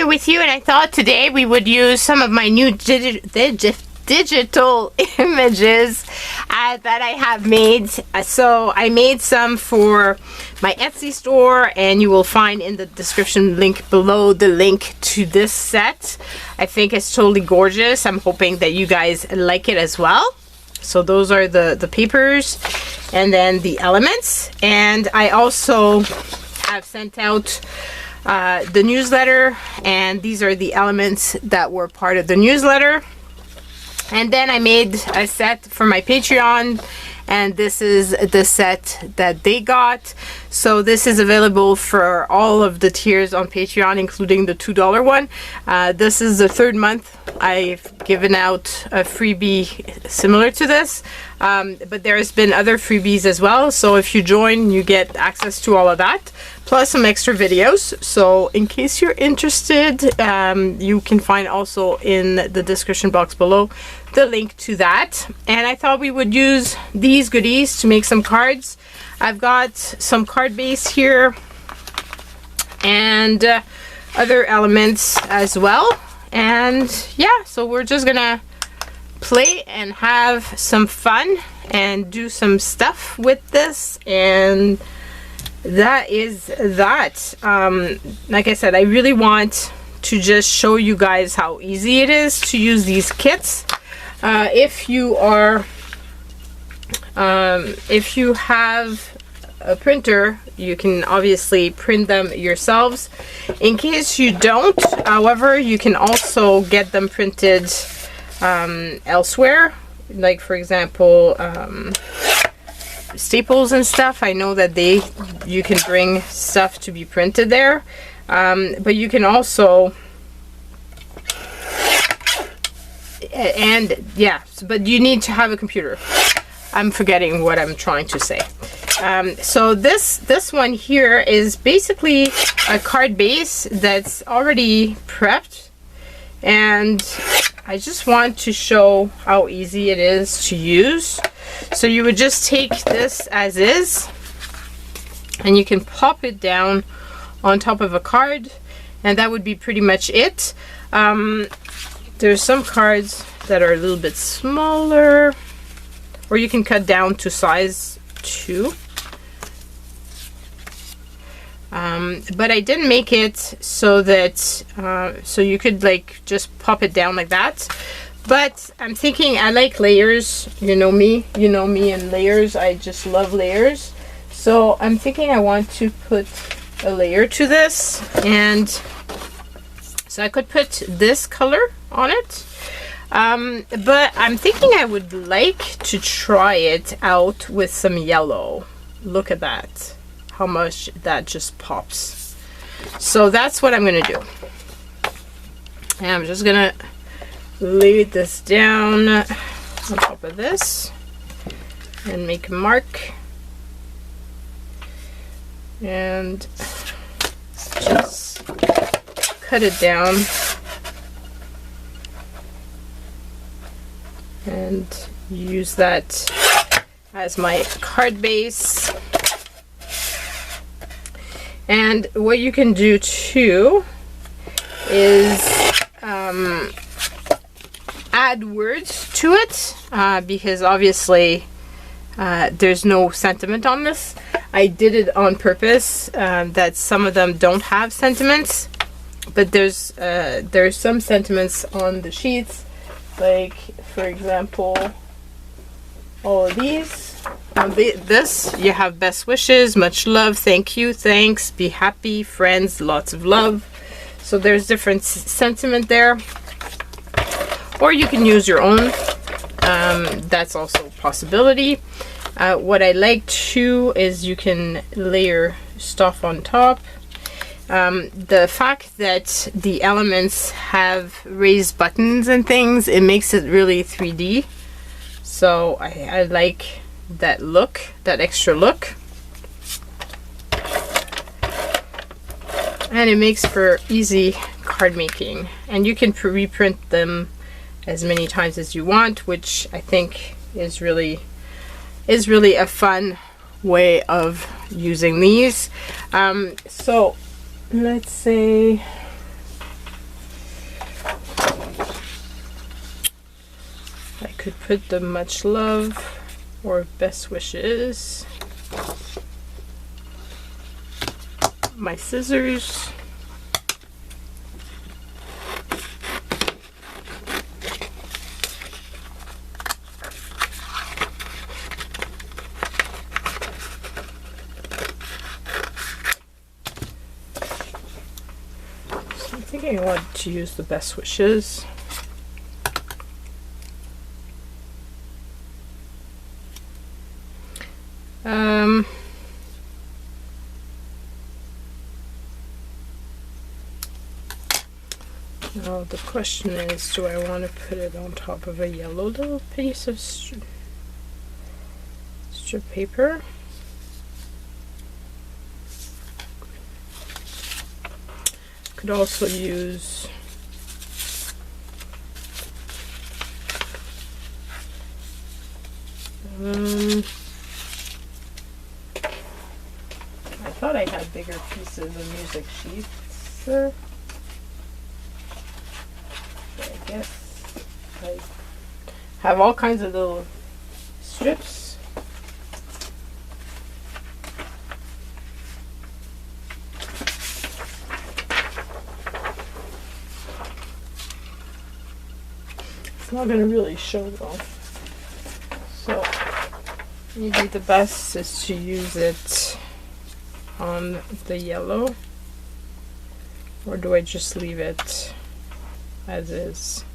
here with you, and I thought today we would use some of my new digital images that I have made. So I made some for my Etsy store, and you will find in the description link below the link to this set. I think it's totally gorgeous. I'm hoping that you guys like it as well. So those are the papers and then the elements. And I also have sent out the newsletter, and these are the elements that were part of the newsletter. And then I made a set for my Patreon, and this is the set that they got. So this is available for all of the tiers on Patreon, including the $2 one. This is the third month I've given out a freebie similar to this, but there's been other freebies as well. So if you join, you get access to all of that, plus some extra videos. So in case you're interested, you can find also in the description box below the link to that. And I thought we would use these goodies to make some cards. I've got some card base here and other elements as well. And yeah, so we're just gonna play and have some fun and do some stuff with this, and that is that. Like I said, I really want to just show you guys how easy it is to use these kits. If you have a printer, you can obviously print them yourselves. In case you don't, however, you can also get them printed elsewhere, like for example Staples and stuff. I know that you can bring stuff to be printed there, but you can also, and yeah, but you need to have a computer. I'm forgetting what I'm trying to say. So this one here is basically a card base that's already prepped, and I just want to show how easy it is to use. So you would just take this as is, and you can pop it down on top of a card, and that would be pretty much it. There's some cards that are a little bit smaller, or you can cut down to size 2. But I didn't make it so that so you could like just pop it down like that. But I'm thinking, I like layers. You know me and layers. I just love layers. So I'm thinking I want to put a layer to this, and so I could put this color on it. But I'm thinking I would like to try it out with some yellow. Look at that, how much that just pops. So that's what I'm gonna do. And I'm just gonna lay this down on top of this and make a mark, and just cut it down and use that as my card base. And what you can do too is add words to it, because obviously there's no sentiment on this. I did it on purpose, that some of them don't have sentiments, but there's some sentiments on the sheets. Like for example, all of these. This, you have best wishes, much love, thank you, thanks, be happy, friends, lots of love. So there's different sentiment there, or you can use your own. That's also a possibility. What I like too is you can layer stuff on top. The fact that the elements have raised buttons and things, it makes it really 3D. So I like that look, that extra look. And it makes for easy card making. And you can reprint them as many times as you want, which I think is really a fun way of using these. So let's say could put the much love or best wishes. My scissors. So I'm thinking I want to use the best wishes. Now the question is, do I want to put it on top of a yellow little piece of strip paper? Could also use I thought I had bigger pieces of music sheets. I guess I have all kinds of little strips. It's not going to really show though. So maybe the best is to use it on the yellow, or do I just leave it as is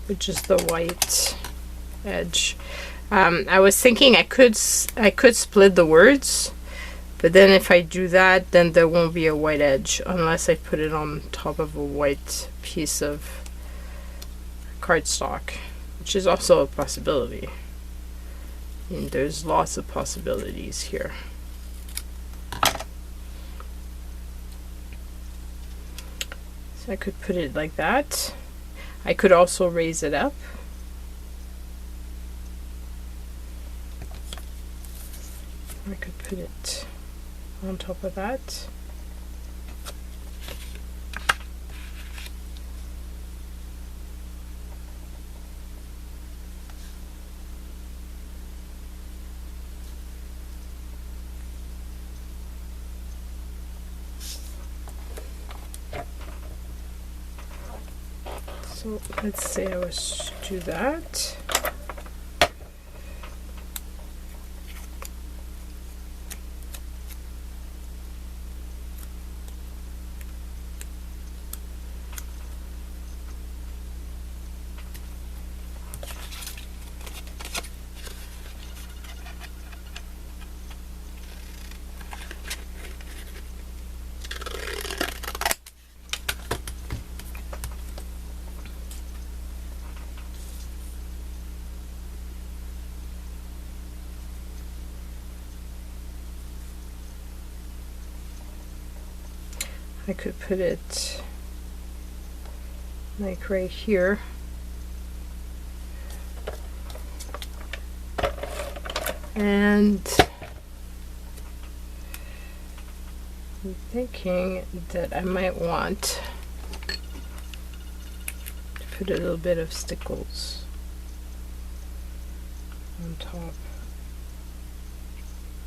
with just the white edge? I was thinking I could split the words, but then if I do that, then there won't be a white edge unless I put it on top of a white piece of cardstock, which is also a possibility. And there's lots of possibilities here. So I could put it like that. I could also raise it up. I could put it on top of that. So let's say I was to do that. I could put it like right here. And I'm thinking that I might want to put a little bit of stickles on top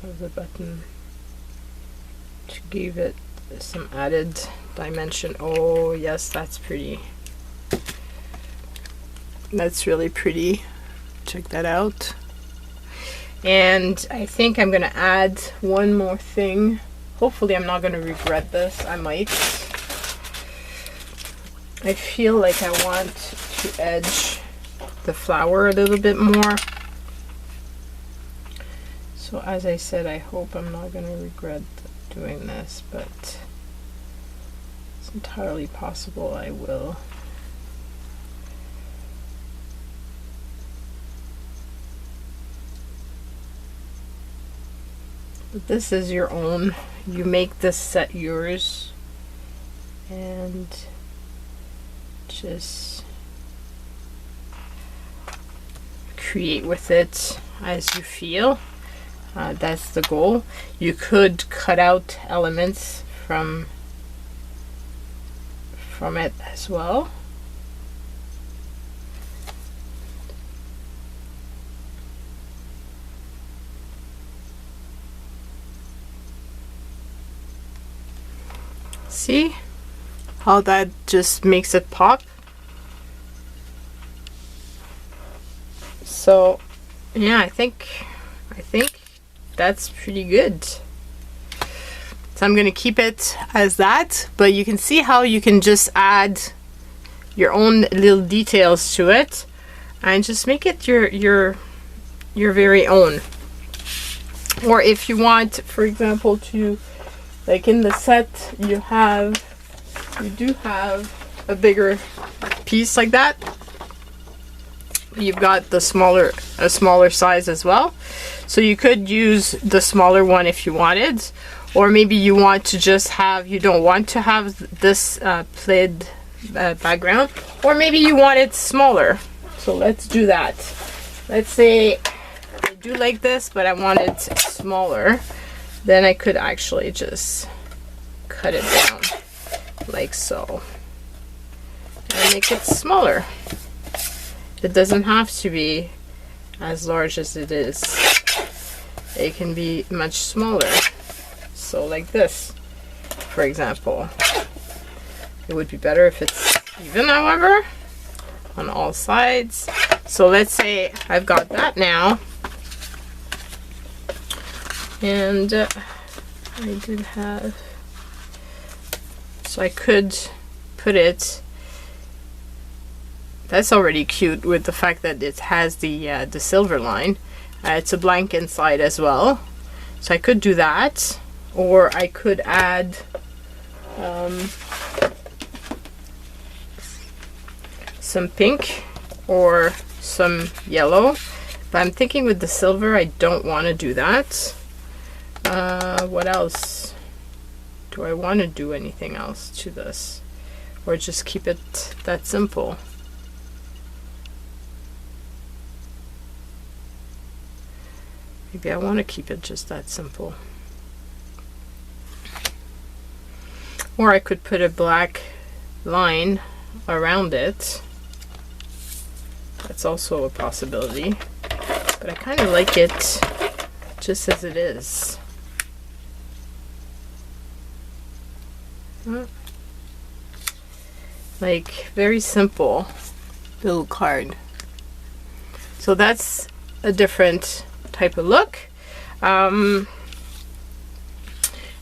of the button to give it some added dimension. Oh yes, that's pretty. That's really pretty. Check that out. And I think I'm gonna add one more thing. Hopefully I'm not gonna regret this. I might. I feel like I want to edge the flower a little bit more. So as I said, I hope I'm not gonna regret doing this, but it's entirely possible I will. But this is your own. You make this set yours and just create with it as you feel. That's the goal. You could cut out elements from it as well. See how that just makes it pop? So yeah, I think that's pretty good. So I'm gonna keep it as that, but you can see how you can just add your own little details to it and just make it your very own. Or if you want, for example, to, like in the set you do have a bigger piece like that. You've got a smaller size as well, so you could use the smaller one if you wanted. Or maybe you want to just have, you don't want to have this plaid background, or maybe you want it smaller. So let's do that. Let's say I do like this, but I want it smaller. Then I could actually just cut it down like so and make it smaller. It doesn't have to be as large as it is. It can be much smaller. So like this, for example. It would be better if it's even, however, on all sides. So let's say I've got that now. And I did have, so I could put it, that's already cute with the fact that it has the silver line. It's a blank inside as well. So I could do that, or I could add some pink or some yellow, but I'm thinking with the silver I don't want to do that. What else? Do I want to do anything else to this, or just keep it that simple? Maybe I want to keep it just that simple. Or I could put a black line around it. That's also a possibility. But I kind of like it just as it is. Like, very simple little card. So that's a different type of look. And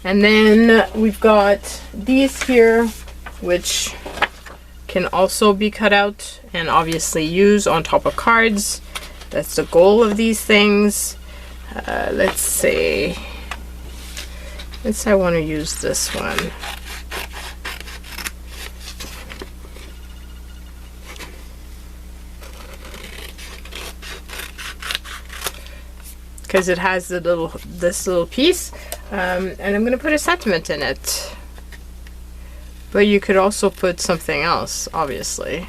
then we've got these here, which can also be cut out and obviously use on top of cards. That's the goal of these things. Let's say I want to use this one. Because it has this little piece, and I'm going to put a sentiment in it. But you could also put something else, obviously.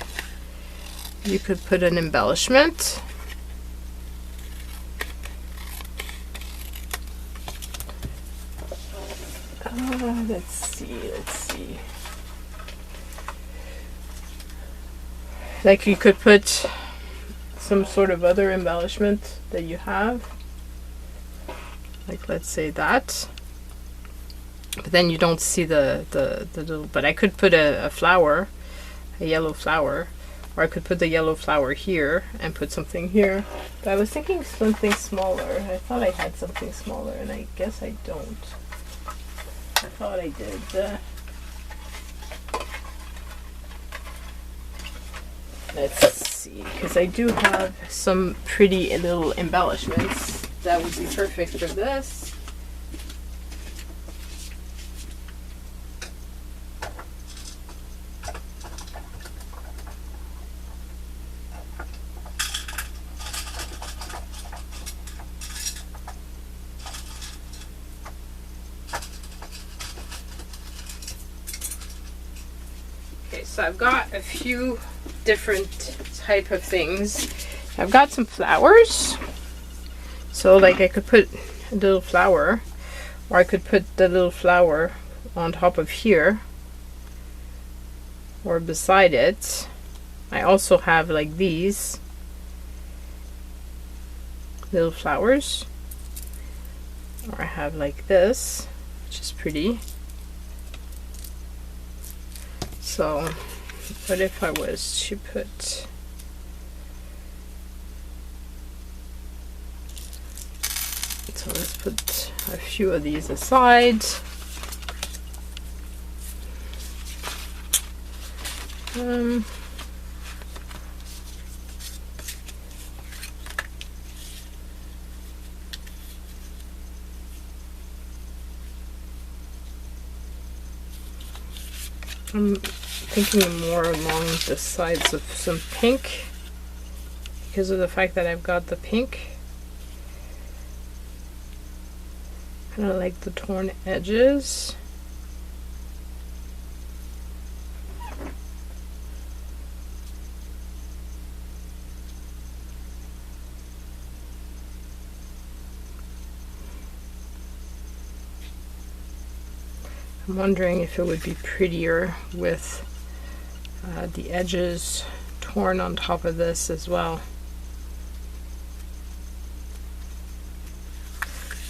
You could put an embellishment. Let's see. Like, you could put some sort of other embellishment that you have. Like, let's say that. But then you don't see the little, but I could put a flower, a yellow flower, or I could put the yellow flower here and put something here. But I was thinking something smaller. I thought I had something smaller, and I guess I don't. I thought I did. Let's see, because I do have some pretty little embellishments that would be perfect for this. So I've got a few different type of things. I've got some flowers. So like I could put a little flower, or I could put the little flower on top of here or beside it. I also have like these little flowers, or I have like this, which is pretty. So what if I was to put so let's put a few of these aside. I'm thinking more along the sides of some pink because of the fact that I've got the pink. Kind of like the torn edges. I'm wondering if it would be prettier with the edges torn on top of this as well.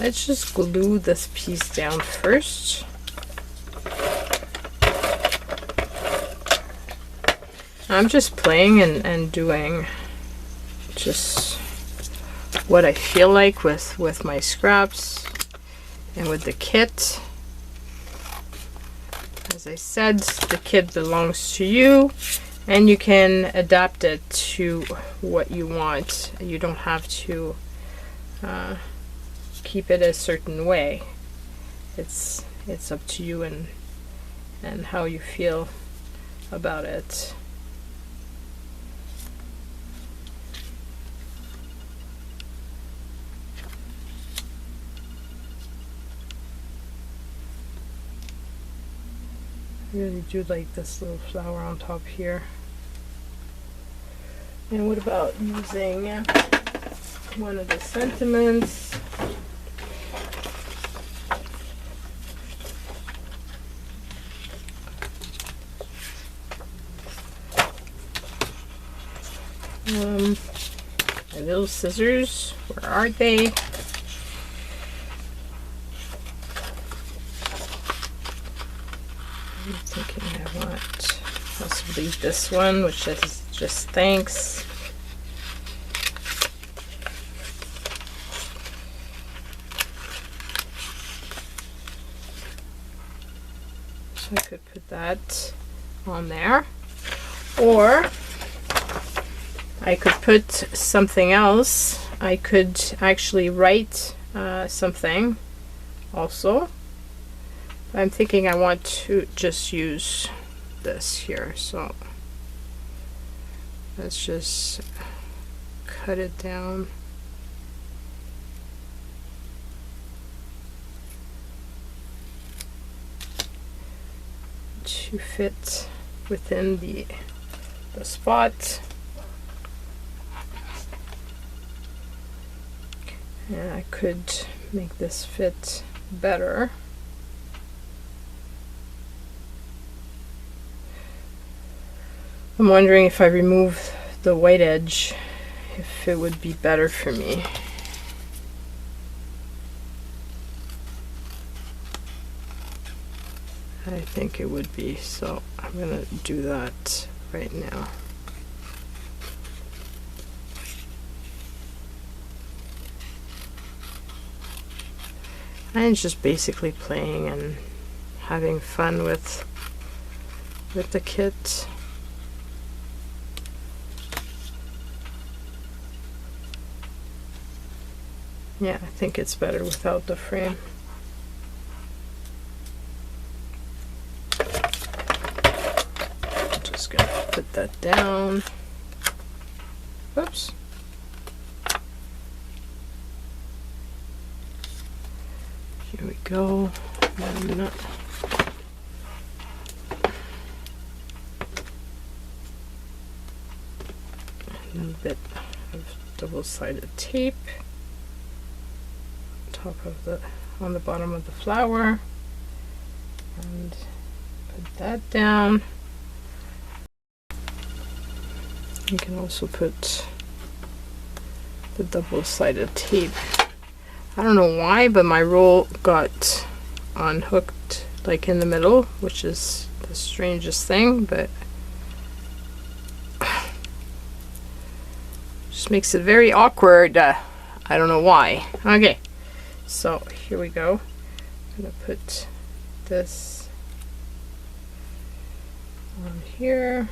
Let's just glue this piece down first. I'm just playing and doing just what I feel like with my scraps and with the kit. As I said, the kit belongs to you and you can adapt it to what you want. You don't have to keep it a certain way. It's up to you and how you feel about it. I really do like this little flower on top here. And what about using one of the sentiments? My little scissors, where are they? I'm thinking I want possibly this one, which is just thanks. So I could put that on there, or I could put something else. I could actually write something also. I'm thinking I want to just use this here, so let's just cut it down. To fit within the spot. And I could make this fit better. I'm wondering if I remove the white edge, if it would be better for me. I think it would be, so I'm gonna do that right now. And just basically playing and having fun with the kit. Yeah, I think it's better without the frame. I'm just gonna put that down. Oops. Here we go. A little bit of double-sided tape on the bottom of the flower, and put that down. You can also put the double-sided tape. I don't know why, but my roll got unhooked like in the middle, which is the strangest thing, but just makes it very awkward. I don't know why. Okay, so here we go. I'm gonna put this on here.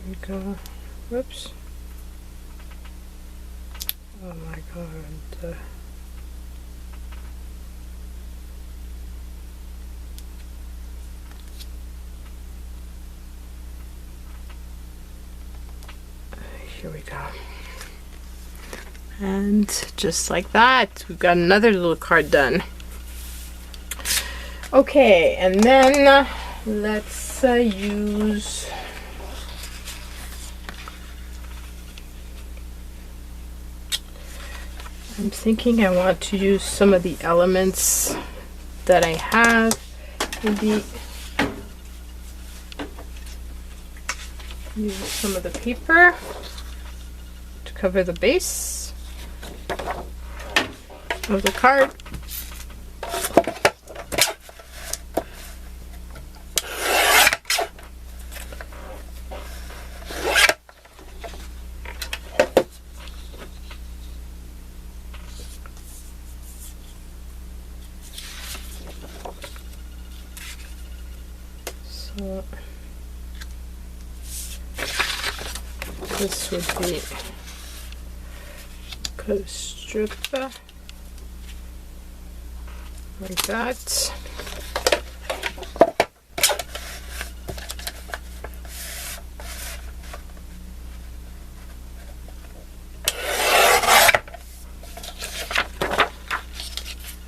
Here we go. Whoops. Oh my god. Here we go. And just like that, we've got another little card done. Okay, and then let's use I'm thinking I want to use some of the elements that I have. Maybe use some of the paper to cover the base of the card. So this would be cut a strip like that.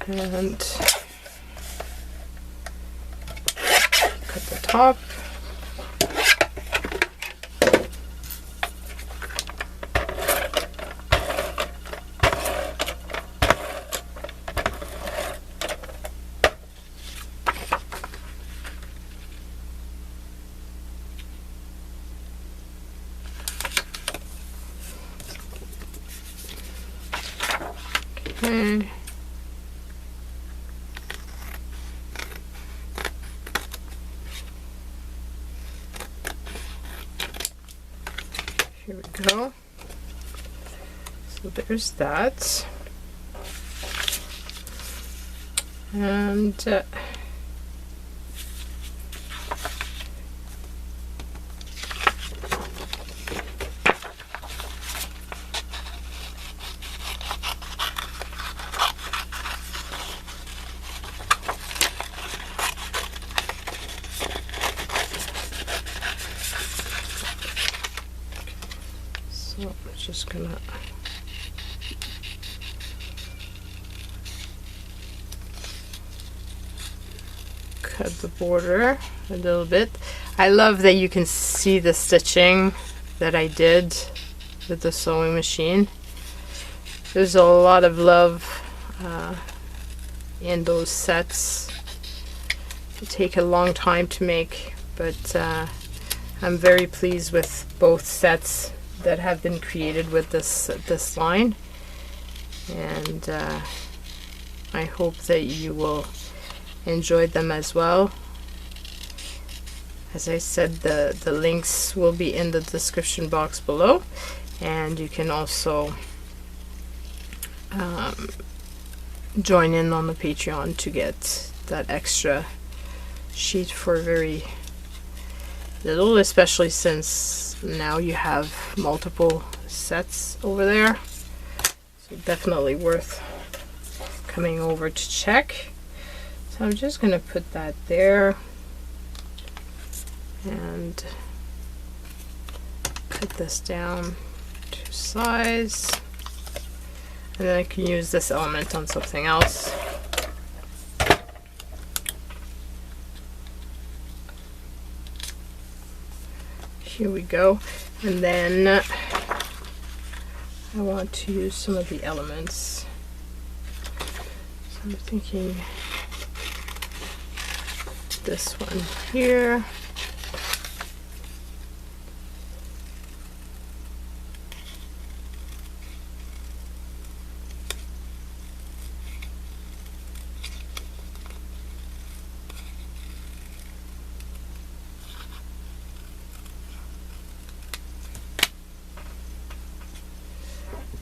And cut the top. Okay. Here we go. So there's that. And so I'm just gonna cut the border a little bit. I love that you can see the stitching that I did with the sewing machine. There's a lot of love in those sets. They take a long time to make, but I'm very pleased with both sets that have been created with this line, and I hope that you will enjoy them as well. As I said, the links will be in the description box below, and you can also join in on the Patreon to get that extra sheet for very little, especially since now you have multiple sets over there. So definitely worth coming over to check. So I'm just going to put that there and cut this down to size, and then I can use this element on something else. Here we go. And then I want to use some of the elements. So I'm thinking this one here.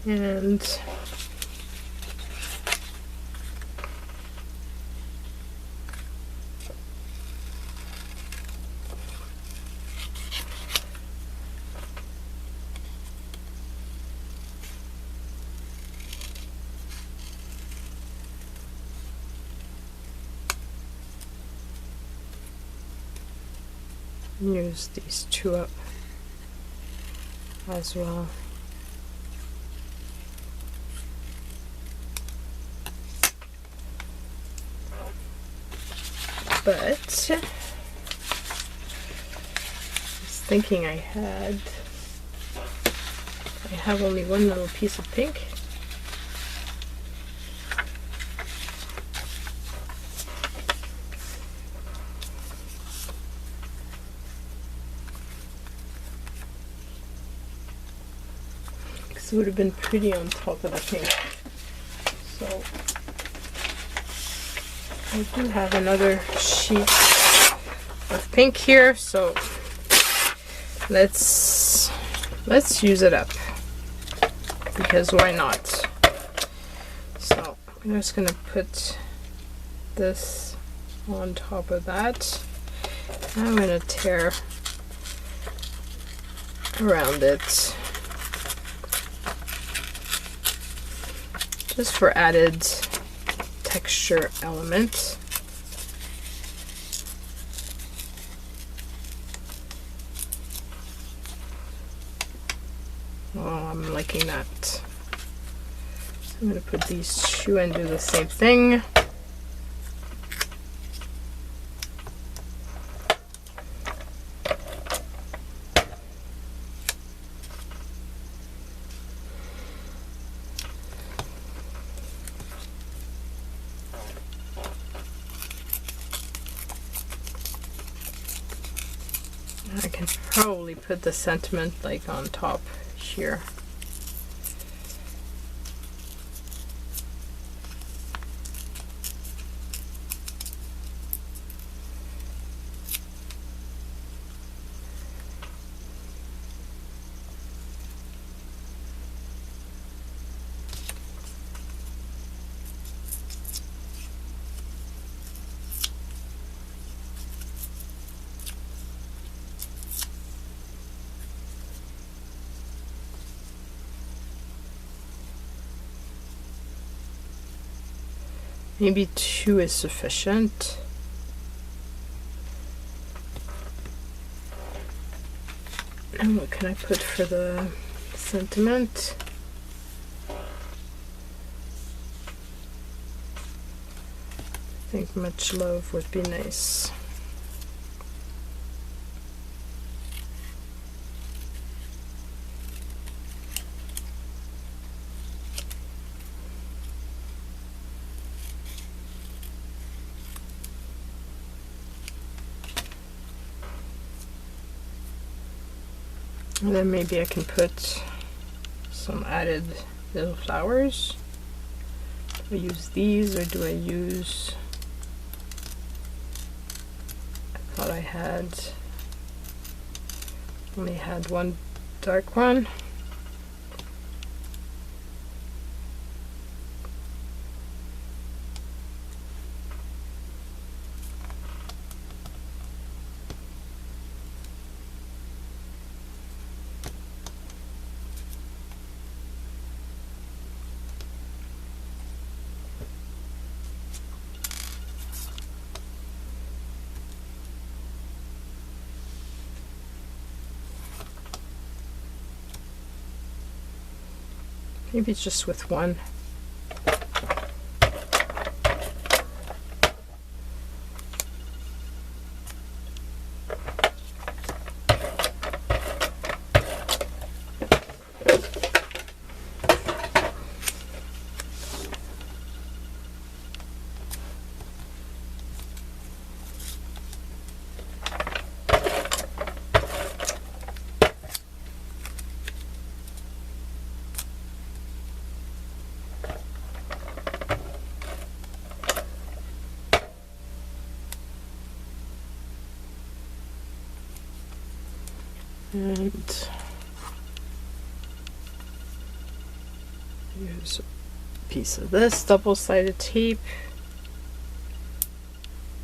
And use these two up as well. But I was thinking I have only one little piece of pink. It would have been pretty on top of the pink. So I do have another sheet of pink here, so let's use it up, because why not? So I'm just gonna put this on top of that. I'm gonna tear around it, just for added texture element. Oh, I'm liking that. So I'm going to put these two and do the same thing. I can probably put the sentiment like on top here. Maybe 2 is sufficient. And what can I put for the sentiment? I think much love would be nice. And then maybe I can put some added little flowers. Do I use these, or do I use... I thought I only had one dark one. Maybe it's just with one. And piece of this double-sided tape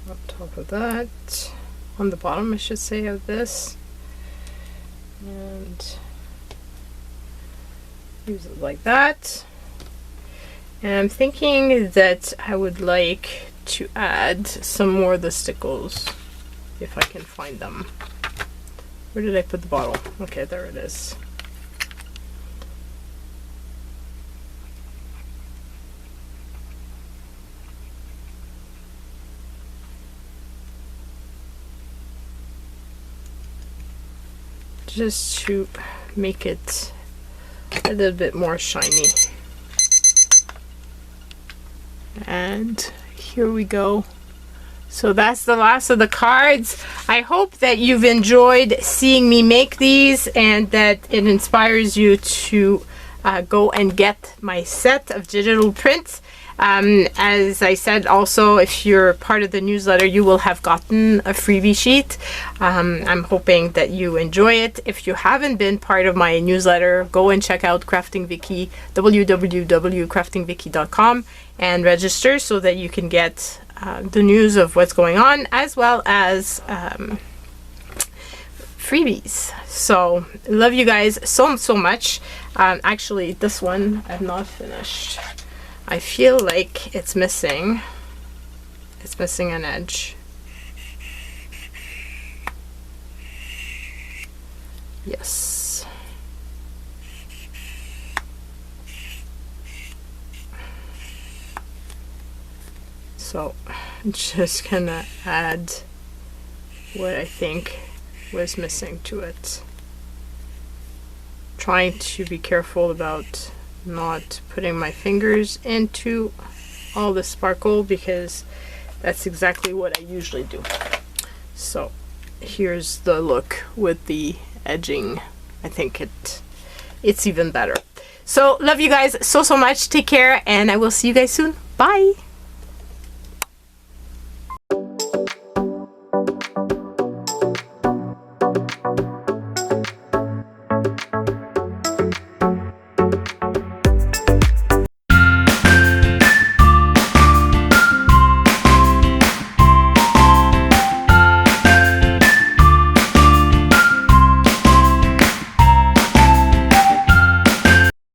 on top of that, on the bottom I should say, of this, and use it like that. And I'm thinking that I would like to add some more of the stickles if I can find them. Where did I put the bottle? Okay, there it is. Just to make it a little bit more shiny. And here we go. So that's the last of the cards. I hope that you've enjoyed seeing me make these and that it inspires you to go and get my set of digital prints. As I said, also, if you're part of the newsletter, you will have gotten a freebie sheet. I'm hoping that you enjoy it. If you haven't been part of my newsletter, go and check out Crafting Vicky, www.craftingvicky.com, and register so that you can get the news of what's going on, as well as freebies. So love you guys so much. Actually, this one I've not finished. I feel like it's missing an edge. Yes. So I'm just gonna add what I think was missing to it. Trying to be careful about not putting my fingers into all the sparkle, because that's exactly what I usually do. So here's the look with the edging. I think it's even better. So love you guys so much. Take care, and I will see you guys soon. Bye.